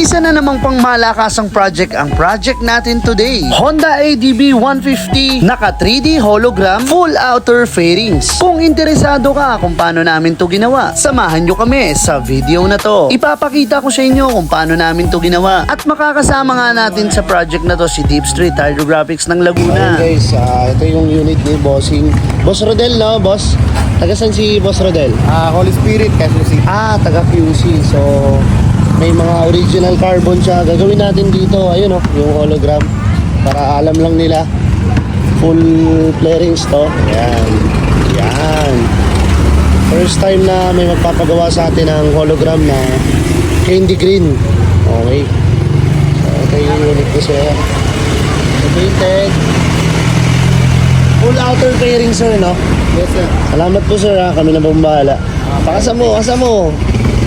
Isa na namang pang malakasang project ang project natin today. Honda ADB 150 naka 3D hologram full outer fairings. Kung interesado ka kung paano namin to ginawa, samahan nyo kami sa video na to. Ipapakita ko sa inyo kung paano namin to ginawa at makakasama nga natin sa project na to si Deep Street Hydrographics ng Laguna. Ayun guys, ito yung unit ni Bossing. Boss Rodel, no, boss? Taga saan si Boss Rodel? Holy Spirit, Quezon City. Taga QC. So, may mga original carbon siya. Gagawin natin dito, ayun oh, yung hologram. Para alam lang nila. Full flarings to. Yan. Yan. First time na may magpapagawa sa atin ng hologram na candy green. Okay. So, ito yung unit ko siya. Painted. Full outer fairing, sir, no? Yes, sir. Salamat po, sir, ha? Kami na pong bahala. Pakasa mo.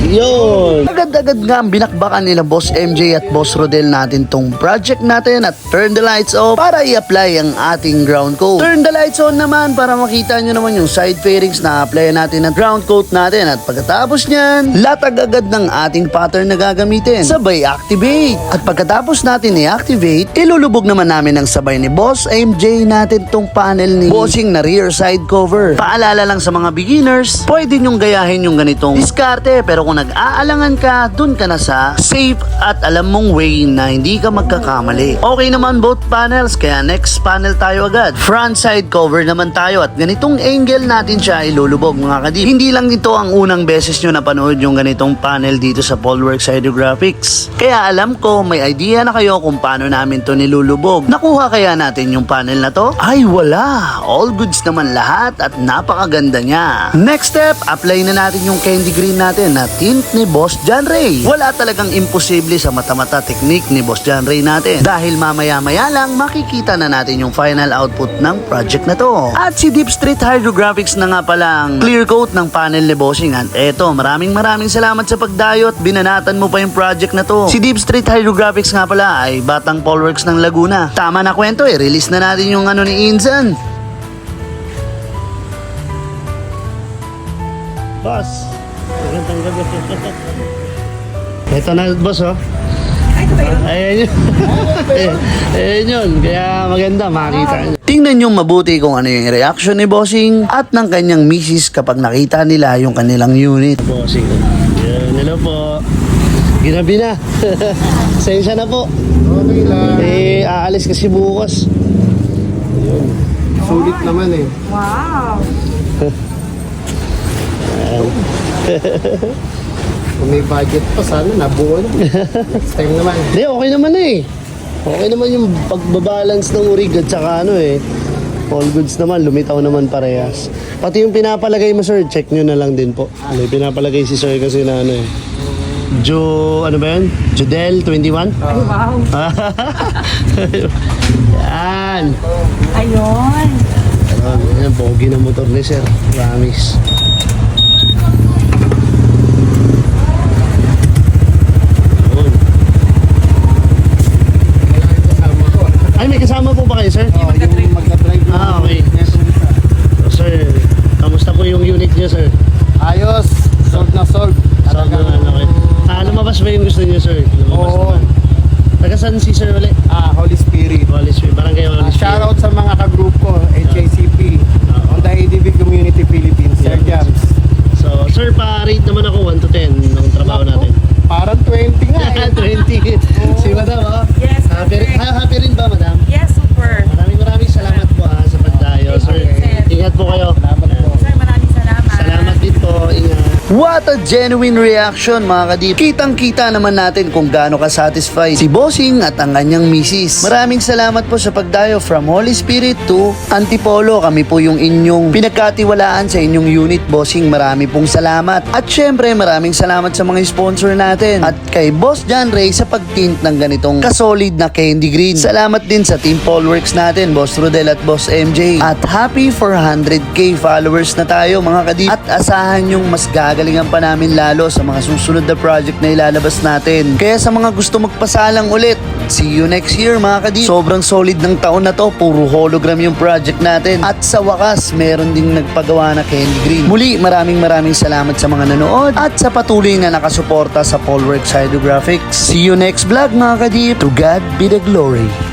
Yun! Agad-agad nga ang binakbakan nila Boss MJ at Boss Rodel natin tong project natin at turn the lights off para i-apply ang ating ground coat. Turn the lights on naman para makita nyo naman yung side fairings na apply natin at ground coat natin at pagkatapos nyan, latag agad ng ating pattern na gagamitin. Sabay activate. At pagkatapos natin i-activate, ilulubog naman namin ng sabay ni Boss MJ natin tong panel ni Bossing na rear side cover. Paalala lang sa mga beginners, pwede nyong gayahin yung ganitong diskarte pero kung nag-aalangan ka, dun ka na sa safe at alam mong way na hindi ka magkakamali. Okay naman both panels, kaya next panel tayo agad. Front side cover naman tayo at ganitong angle natin siya ilulubog mga kadip. Hindi lang ito ang unang beses nyo napanood yung ganitong panel dito sa Polworks Hydrographics. Kaya alam ko may idea na kayo kung paano namin to nilulubog. Nakuha kaya natin yung panel na to? Ay wala! All goods naman lahat at napakaganda niya. Next step, apply na natin yung candy green natin na tint ni Boss John Ray. Wala talagang imposible sa mata-mata technique ni Boss John Ray natin dahil mamaya-maya lang makikita na natin yung final output ng project na to. At si Deep Street Hydrographics na nga pala ang clear coat ng panel ni Bossing. At eto, maraming salamat sa pagdayo at binanatan mo pa yung project na to. Si Deep Street Hydrographics nga pala ay batang Polworks ng Laguna. Tama na kwento release na natin yung ano ni Inzan. Boss! Magandang gabi. Ito na, boss, oh. Ayan yun. Ayan yun. Kaya maganda, makakita nyo. Tingnan nyo mabuti kung ano yung reaction ni Bossing at ng kanyang misis kapag nakita nila yung kanilang unit. Bossing. Yan, hello po. Ginabi na. Sensya na po. Okay lang. Aalis kasi bukas. Yun. Sulit naman eh. Wow! Kung may budget pa, sana nabuo na. Next time naman. Hindi, okay naman eh. Okay naman yung pagbabalance ng urig at saka ano eh. All goods naman, lumitaw naman parehas. Pati yung pinapalagay mo, sir, check nyo na lang din po. May pinapalagay si sir kasi na ano eh. Ano ba yun? Jodel 21? Ay, wow! Yan. Ayun! Yan, pogi na motor ni sir. Promise. Ay, may kasama po ba kayo, sir? Yung magdadrive yung Okay. So, sir, kamusta po yung unit niyo, sir? ayos. Solve na solve. Sabi naman, okay. Lumabas ba yung gusto niyo, sir? Lumabas Oo. naman. Taga saan si sir ulit? Holy Spirit. Holy Spirit. Barangay Holy Spirit. Shoutout sa mga ka-group ko, HACP, Honda ADB Community Philippines, Sir Yeah. Jams. So, sir, pa-rate naman ako 1 to 10 ng trabaho natin. Parang 20 nga eh. 20. Si madam, oh. Yes, Happy, perfect. happy rin ba, madam? Yes, super! Maraming salamat po sa pagdayo, sir. Ingat po kayo. Salamat po. Sir, maraming salamat! Salamat din po. Ingat. What a genuine reaction mga kadip. Kitang-kita naman natin kung gaano ka-satisfied si Bossing at ang kanyang misis. Maraming salamat po sa pagdayo from Holy Spirit to Antipolo. Kami po yung inyong pinagkatiwalaan sa inyong unit, Bossing. Marami pong salamat. At syempre maraming salamat sa mga sponsor natin. At kay Boss John Ray sa pagtint ng ganitong kasolid na candy green. Salamat din sa Team Polworks natin, Boss Rodel at Boss MJ. At happy 400k followers na tayo mga kadip. At asahan yung mas gagaling gagalingan pa namin lalo sa mga susunod na project na ilalabas natin. Kaya sa mga gusto magpasalang ulit, see you next year mga kadip. Sobrang solid ng taon na to, puro hologram yung project natin. At sa wakas, meron ding nagpagawa na candy green. Muli, maraming salamat sa mga nanood at sa patuloy na nakasuporta sa Polworks Hydrographics. See you next vlog mga kadip. To God be the glory.